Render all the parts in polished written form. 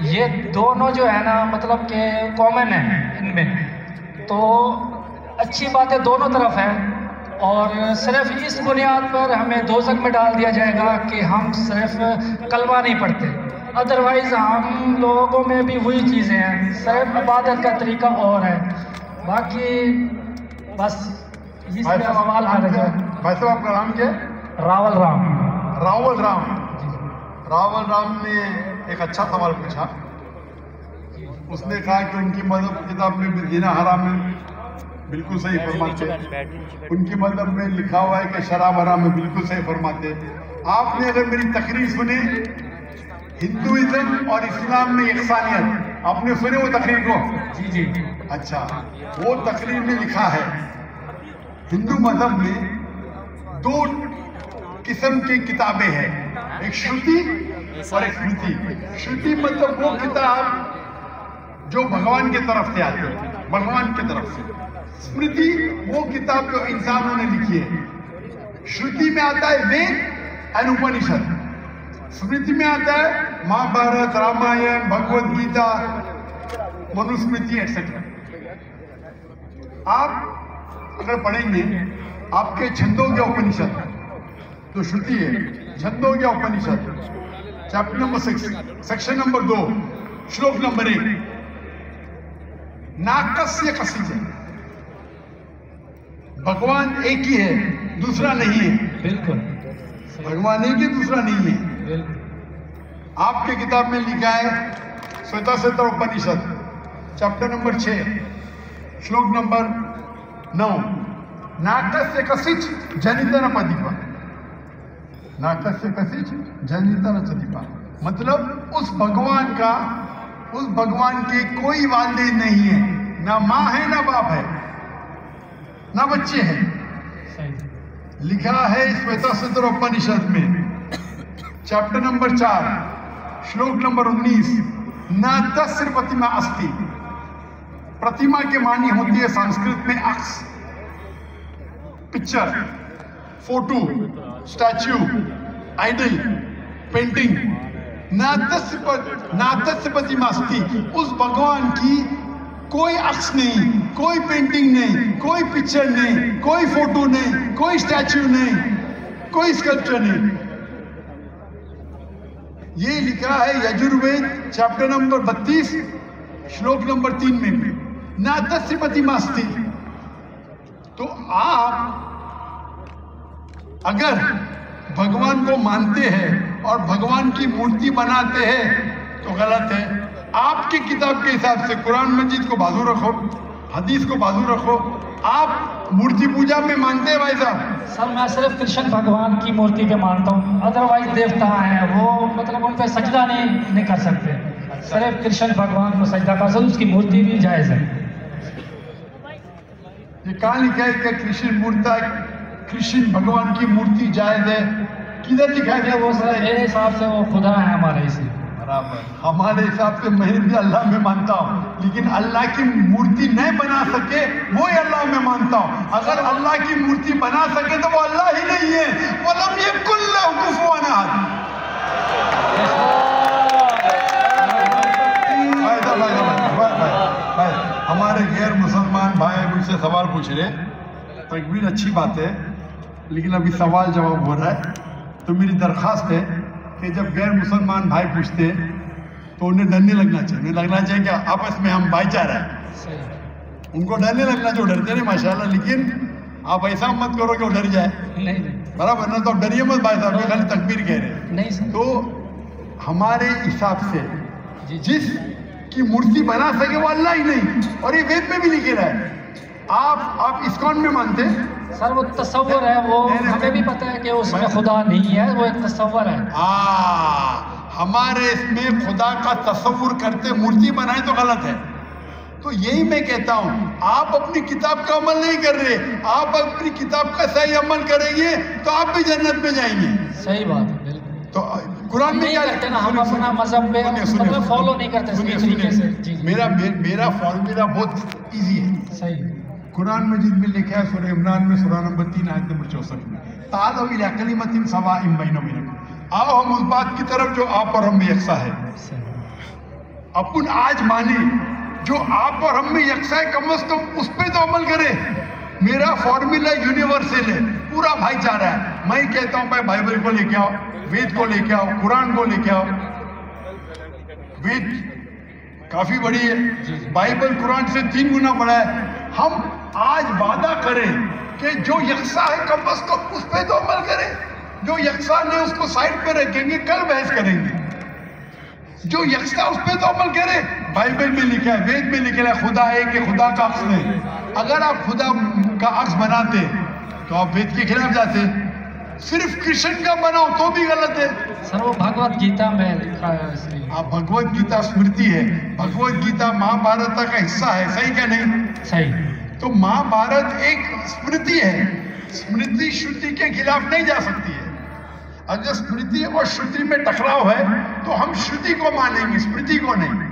ये दोनों जो है ना मतलब कि कॉमन है इनमें, तो अच्छी बातें दोनों तरफ है। और सिर्फ इस बुनियाद पर हमें दोज़ख में डाल दिया जाएगा कि हम सिर्फ कलमा नहीं पढ़ते, अदरवाइज़ हम लोगों में भी वही चीज़ें हैं, सिर्फ इबादत का तरीका और है। बाकी बस इस पे सवाल आ रहा है। भाई साहब आपका नाम क्या है? रावल राम। रावल राम। रावल राम ने एक अच्छा सवाल पूछा। उसने कहा कि उनकी मज़हब किताब में जीना हराम है, बिल्कुल सही फरमाते। उनकी मज़हब में लिखा हुआ है कि शराब हराम है, बिल्कुल सही फरमाते। आपने अगर मेरी तकरीर सुनी हिंदुइज्म और इस्लाम में यकसानियत, आपने सुने वो तकरीर को? जी जी। अच्छा, वो तकरीर में लिखा है हिंदू मज़हब में दो किस्म की किताबें हैं, एक श्रुति और एक स्मृति। श्रुति मतलब वो किताब जो भगवान की तरफ से आती है, भगवान की तरफ से। स्मृति वो किताब जो इंसानों ने लिखी है। श्रुति में आता है वेद और उपनिषद, स्मृति में आता है महाभारत, रामायण, भगवत गीता, मनुस्मृति एक्सेट्रा। आप अगर पढ़ेंगे आपके छंदोग्य उपनिषद तो श्रुति है, छंदोग्य उपनिषद चैप्टर नंबर 6 सेक्शन नंबर 2 श्लोक नंबर 1, नाकस्य कसिज, भगवान एक ही है, दूसरा नहीं है। बिल्कुल, भगवान एक ही, दूसरा नहीं है। बिल्कुल। आपके किताब में लिखा है श्वेता उपनिषद चैप्टर नंबर 6 श्लोक नंबर 9, नाकस्य कसिच जनितन पदीपा, नाकस्य कसिच जनितन चदीपा, मतलब उस भगवान के कोई वालिद नहीं है, ना माँ है ना बाप है ना बच्चे हैं। लिखा है श्वेता उपनिषद में चैप्टर नंबर 4 श्लोक नंबर 19, न तस्य प्रतिमा अस्ति, प्रतिमा के मानी होती है संस्कृत में अक्स, picture, photo, statue, idol, painting. न तस्य प्रतिमा अस्ति, उस भगवान की कोई अक्स नहीं, कोई पेंटिंग नहीं, कोई पिक्चर नहीं, कोई फोटो नहीं, कोई स्टैच्यू नहीं, कोई स्कल्पचर नहीं। ये लिखा है यजुर्वेद चैप्टर नंबर 32 श्लोक नंबर 3 में भी, ना तस्य प्रतिमा अस्ति। तो आप अगर भगवान को मानते हैं और भगवान की मूर्ति बनाते हैं तो गलत है। आपकी किताब के हिसाब से कुरान मजीद को बाजू रखो, हदीस को बाजू रखो। आप मूर्ति पूजा में मानते हैं भाई साहब? सर मैं सिर्फ कृष्ण भगवान की मूर्ति पे मानता हूँ, अदरवाइज देवता हैं वो मतलब उन पे सजदा नहीं कर सकते। सिर्फ कृष्ण भगवान को सजदा कर सकते, उसकी मूर्ति भी जायज है। ये कहाँ लिखा है कि कृष्ण भगवान की मूर्ति जायज है? किधर लिखा है? वो सर मेरे हिसाब से वो खुदा है हमारे, इसी बराबर। हमारे हिसाब से मैं भी अल्लाह में मानता हूँ, लेकिन अल्लाह की मूर्ति नहीं बना सके वो ही अल्लाह में मानता हूँ। अगर अल्लाह की मूर्ति बना सके तो वो अल्लाह ही नहीं है। वलम यकुल लहू कुफुवन अहद। हमारे गैर मुसलमान भाई मुझसे सवाल पूछ रहे, तकबीर अच्छी बात है, लेकिन अभी सवाल जवाब हो रहा है। तो मेरी दरख्वास्त है कि जब गैर मुसलमान भाई पूछते हैं तो उन्हें डरने लगना चाहिए। उन्हें लगना चाहिए कि आपस में हम भाईचारा है, उनको डरने लगना जो डरते नहीं माशाल्लाह। लेकिन आप ऐसा मत करो कि वो डर जाए, बराबर ना? तो आप डरिए मत भाई साहब, खाली तकबीर कह रहे हैं। तो हमारे हिसाब से जिस की मूर्ति बना सके वो अल्लाह ही नहीं, और ये वेद में भी लिखे रहा है। आप इस्कॉन में मानते हैं? सर वो तस्वर है, वो हमें भी पता है कि उसमें खुदा नहीं है, वो एक तस्वर है। हमारे इसमें खुदा का तस्वुर करते मूर्ति बनाए तो गलत है। तो यही मैं कहता हूँ, आप अपनी किताब का अमल नहीं कर रहे। आप अपनी किताब का सही अमल करेंगे तो आप भी जन्नत में जाएंगे। सही बात है, बिल्कुल। तो कुरान में क्या कहते हैं ना, हम अपना मजहब में मतलब फॉलो नहीं करते सही तरीके से। मेरा फॉर्मूला बहुत इजी है। सही। कुरान मजीद में लिखा है सूरह इमरान में सूरह नंबर 3 आयत नंबर 64 में, ताअलू इला कलिमतिन सवाइन बैना बैनकुम, आओ हम उस बात की तरफ जो आप और हम में यकसा है। अपन आज माने जो आप और हम में यकसा है, कम से कम उस पर तो अमल करें। मेरा फॉर्मूला यूनिवर्सल है, पूरा भाईचारा है। मैं कहता हूं भाई बाइबल को लेके आओ, वेद को लेके आओ, कुरान को लेके आओ। वेद काफी बड़ी है, बाइबल कुरान से 3 गुना बड़ा है। हम आज वादा करें कि जो यकसा है कम से कम उस पर तो अमल करें। जो यकसा नहीं उसको साइड पे रखेंगे, कल बहस करेंगे। जो यकसा उस पर तो अमल करे। बाइबल में लिखा है, वेद में लिखा है खुदा है कि खुदा का अक्स नहीं। अगर आप खुदा का अक्स बनाते तो आप वेद के खिलाफ जाते। सिर्फ कृष्ण का बनाओ तो भी गलत है। सर वो भगवत गीता में लिखा है इसलिए। आप भगवत गीता स्मृति है, भगवत गीता महाभारत का हिस्सा है, सही क्या नहीं? सही। तो महाभारत एक स्मृति है, स्मृति श्रुति के खिलाफ नहीं जा सकती है। अगर स्मृति और श्रुति में टकराव है तो हम श्रुति को मानेंगे, स्मृति को नहीं।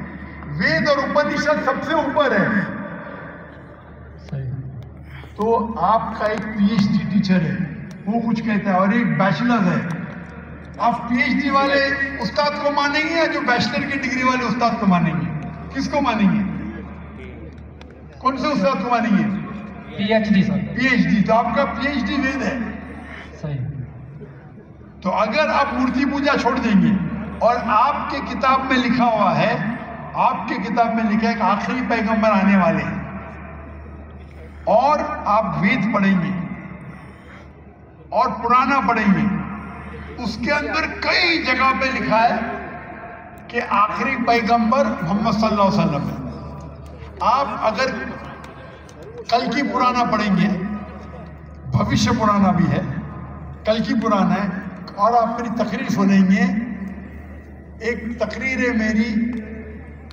वेद और उपनिषद सबसे ऊपर है। तो आपका एक पीएचडी टीचर है, वो कुछ कहता है, और एक बैचलर है। आप पीएचडी वाले उस्ताद को मानेंगे या जो बैचलर की डिग्री वाले उस्ताद को मानेंगे? किसको मानेंगे? कौन से उस्ताद को मानेंगे? PhD sir. पीएचडी, तो आपका पीएचडी वेद है। सही। तो अगर आप मूर्ति पूजा छोड़ देंगे और आपके किताब में लिखा हुआ है, आपके किताब में लिखा है कि आखिरी पैगंबर आने वाले हैं, और आप वेद पढ़ेंगे और पुराना पढ़ेंगे, उसके अंदर कई जगह पे लिखा है कि आखिरी पैगंबर मोहम्मद सल्लल्लाहु अलैहि वसल्लम है। आप अगर कल की पुराना पढ़ेंगे, भविष्य पुराना भी है, कल की पुराना है, और आप मेरी तकरीर सुनेंगे। एक तकरीर है मेरी,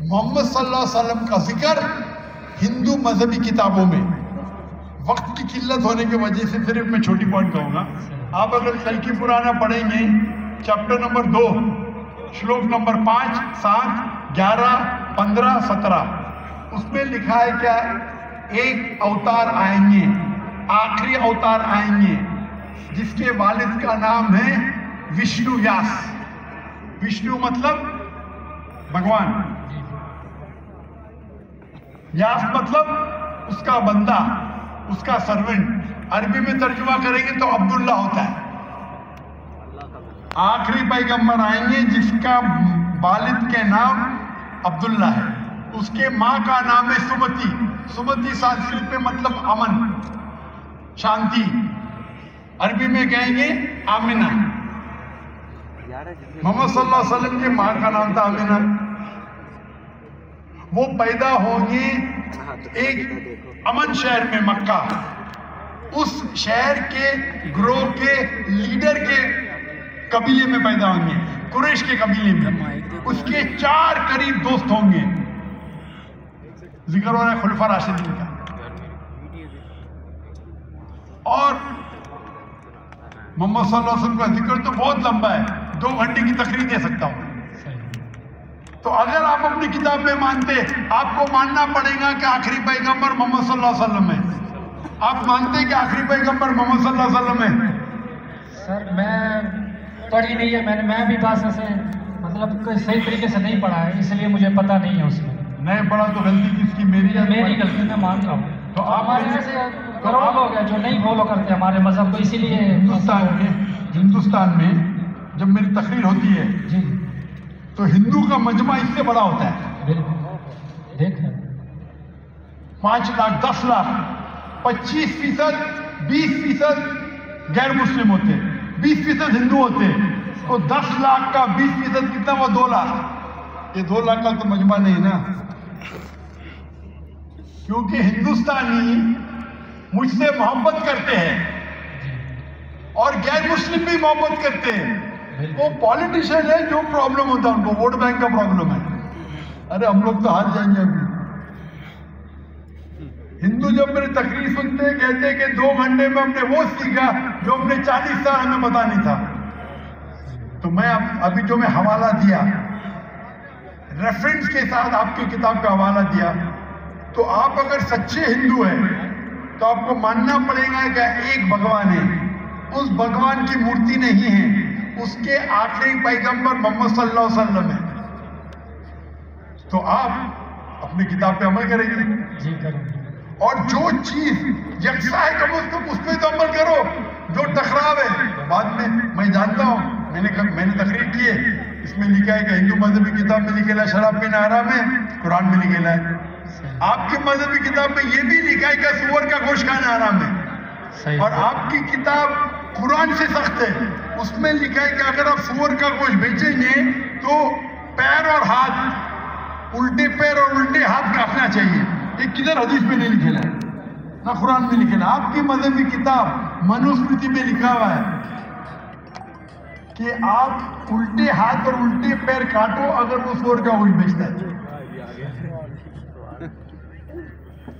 मोहम्मद सल्लल्लाहु अलैहि वसल्लम का जिक्र हिंदू मजहबी किताबों में। वक्त की किल्लत होने की वजह से सिर्फ मैं छोटी पॉइंट कहूँगा। आप अगर कल की पुराना पढ़ेंगे, चैप्टर नंबर 2, श्लोक नंबर 5, 7, 11, 15, 17, उसमें लिखा है क्या? एक अवतार आएंगे, आखिरी अवतार आएंगे, जिसके वालिद का नाम है विष्णु व्यास। विष्णु मतलब भगवान, व्यास मतलब उसका बंदा, उसका सर्वेंट। अरबी में तर्जुमा करेंगे तो अब्दुल्ला होता है। आखिरी पैगंबर आएंगे जिसका वालिद के नाम अब्दुल्ला है, उसके माँ का नाम है सुमति। सुमति संस्कृत में मतलब अमन, शांति। अरबी में कहेंगे आमिना। मोहम्मद सल्लल्लाहु अलैहि वसल्लम के माँ का नाम था आमिना। वो पैदा होंगे एक अमन शहर में, मक्का। उस शहर के ग्रोह के लीडर के कबीले में पैदा होंगे, कुरैश के कबीले में। उसके 4 करीब दोस्त होंगे। जिक्र हो रहा है खुलफा राशिदीन का। और मोहम्मद सल्लल्लाहु अलैहि वसल्लम का जिक्र तो बहुत लंबा है, 2 घंटे की तकरीर दे सकता हूं। तो अगर आप अपनी किताब में मानते, आपको मानना पड़ेगा कि आखिरी पैगंबर मोहम्मद सल्लल्लाहु अलैहि वसल्लम है। आप मानते कि आखिरी पैगंबर मोहम्मद सल्लल्लाहु अलैहि वसल्लम है? सर मैं पढ़ी नहीं है, मैं भी बात ऐसे मतलब कोई सही तरीके से नहीं पढ़ा है, इसलिए मुझे पता नहीं है। उसमें नहीं पढ़ा तो गलती किसकी? मेरी या मेरी गलती, मैं मान रहा हूँ। तो हमारे यहाँ से करोड़ों लोग हैं जो नहीं फॉलो करते हमारे मजहब को, इसीलिए हिंदुस्तान में जब मेरी तकरीर होती है जी, तो हिंदू का मजमा इससे बड़ा होता है। देख 5 लाख, 10 लाख, 25%, 20% गैर मुस्लिम होते, 20% हिंदू होते। तो 10 लाख का 20% कितना हुआ? 2 लाख। ये 2 लाख का तो मजमा नहीं ना, क्योंकि हिंदुस्तानी मुझसे मोहब्बत करते हैं और गैर मुस्लिम भी मोहब्बत करते हैं। वो पॉलिटिशियन है, जो प्रॉब्लम होता है उनको वोट बैंक का प्रॉब्लम है। अरे हम लोग तो हार जाएंगे अभी। हिंदू जब मेरी तकरीर सुनते हैं, कहते हैं कि 2 घंटे में हमने वो सीखा जो हमने 40 साल हमें पता नहीं था। तो मैं अभी जो मैं हवाला दिया, रेफरेंस के साथ आपकी किताब का हवाला दिया, तो आप अगर सच्चे हिंदू हैं तो आपको मानना पड़ेगा कि एक भगवान है। उस भगवान की मूर्ति नहीं है, उसके आखिरी पैगंबर मोहम्मद सल्लल्लाहु अलैहि वसल्लम है। तो आप अपनी किताब पे अमल करेंगे। जी करूँगा। और जो चीज यकसा है कम से कम उस पर तो अमल करो। जो टकराव है बाद में, मैं जानता हूँ, मैंने तकरीर की है, इसमें लिखा है कि हिंदू मजहबी किताब में लिखेला शराब पीना हराम है, कुरान में लिखेला है। आपकी मजहबी किताब में ये भी लिखा है कि सुअर का गोश्त खाना हराम है। और आपकी किताब कुरान से सख्त है, उसमें लिखा है कि अगर आप सुअर का गोश्त बेचेंगे तो पैर और हाथ, उल्टे पैर और उल्टे हाथ काटना चाहिए। ये किधर हदीस में नहीं लिखेला है, ना कुरान में लिखेला। आपकी मजहबी किताब मनुस्मृति में लिखा हुआ है कि आप उल्टे हाथ और उल्टे पैर काटो अगर वो सुअर का गोश्त बेचता है।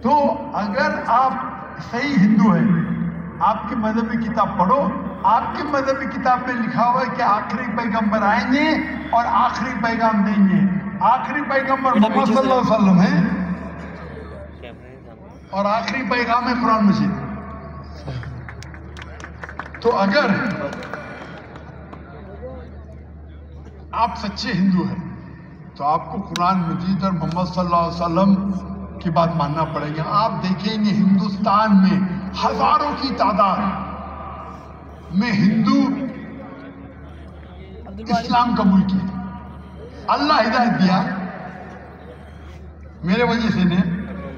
तो अगर आप सही हिंदू हैं, आपकी मजहबी किताब पढ़ो। आपकी मजहबी किताब में लिखा हुआ है कि आखिरी पैगंबर आएंगे और आखिरी पैगाम देंगे। आखिरी पैगंबर मोहम्मद सल्लल्लाहु अलैहि वसल्लम है और आखिरी पैगाम है कुरान मजीद। तो अगर आप सच्चे हिंदू हैं तो आपको कुरान मजीद और मोहम्मद सल्लल्लाहु अलैहि वसल्लम की बात मानना पड़ेगा। आप देखेंगे हिंदुस्तान में हजारों की तादाद में हिंदू इस्लाम कबूल किए। अल्लाह हिदायत दिया मेरे वजह से ने,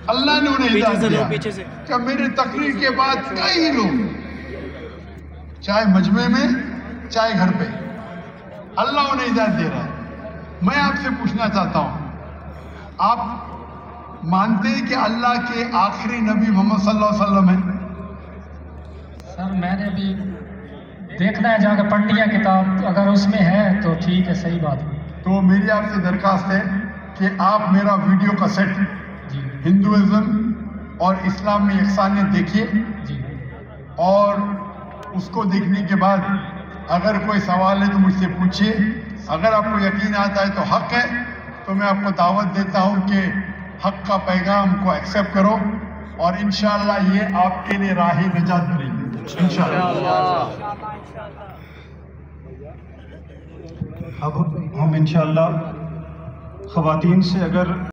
अल्लाह ने उन्हें हिदायत दिया। क्या मेरे तकरीर के बाद कई लोग, चाहे मजमे में चाहे घर पे, अल्लाह उन्हें हिदायत दे रहा है। मैं आपसे पूछना चाहता हूं, आप मानते हैं कि अल्लाह के आखिरी नबी मोहम्मद सल्लल्लाहु अलैहि वसल्लम हैं? सर मैंने भी देखना है, जाकर पढ़नी है किताब, अगर उसमें है तो ठीक है, सही बात है। तो मेरी आपसे दरखास्त है कि आप मेरा वीडियो का सेट हिंदुइज्म और इस्लाम में यकसानियत देखिए जी, और उसको देखने के बाद अगर कोई सवाल है तो मुझसे पूछिए। अगर आपको यकीन आता है तो हक है, तो मैं आपको दावत देता हूं कि हक का पैगाम को एक्सेप्ट करो और इंशाअल्लाह ये आपके लिए राह निजात बनेगी इंशाअल्लाह। अब हम इंशाअल्लाह ख़वातीन से अगर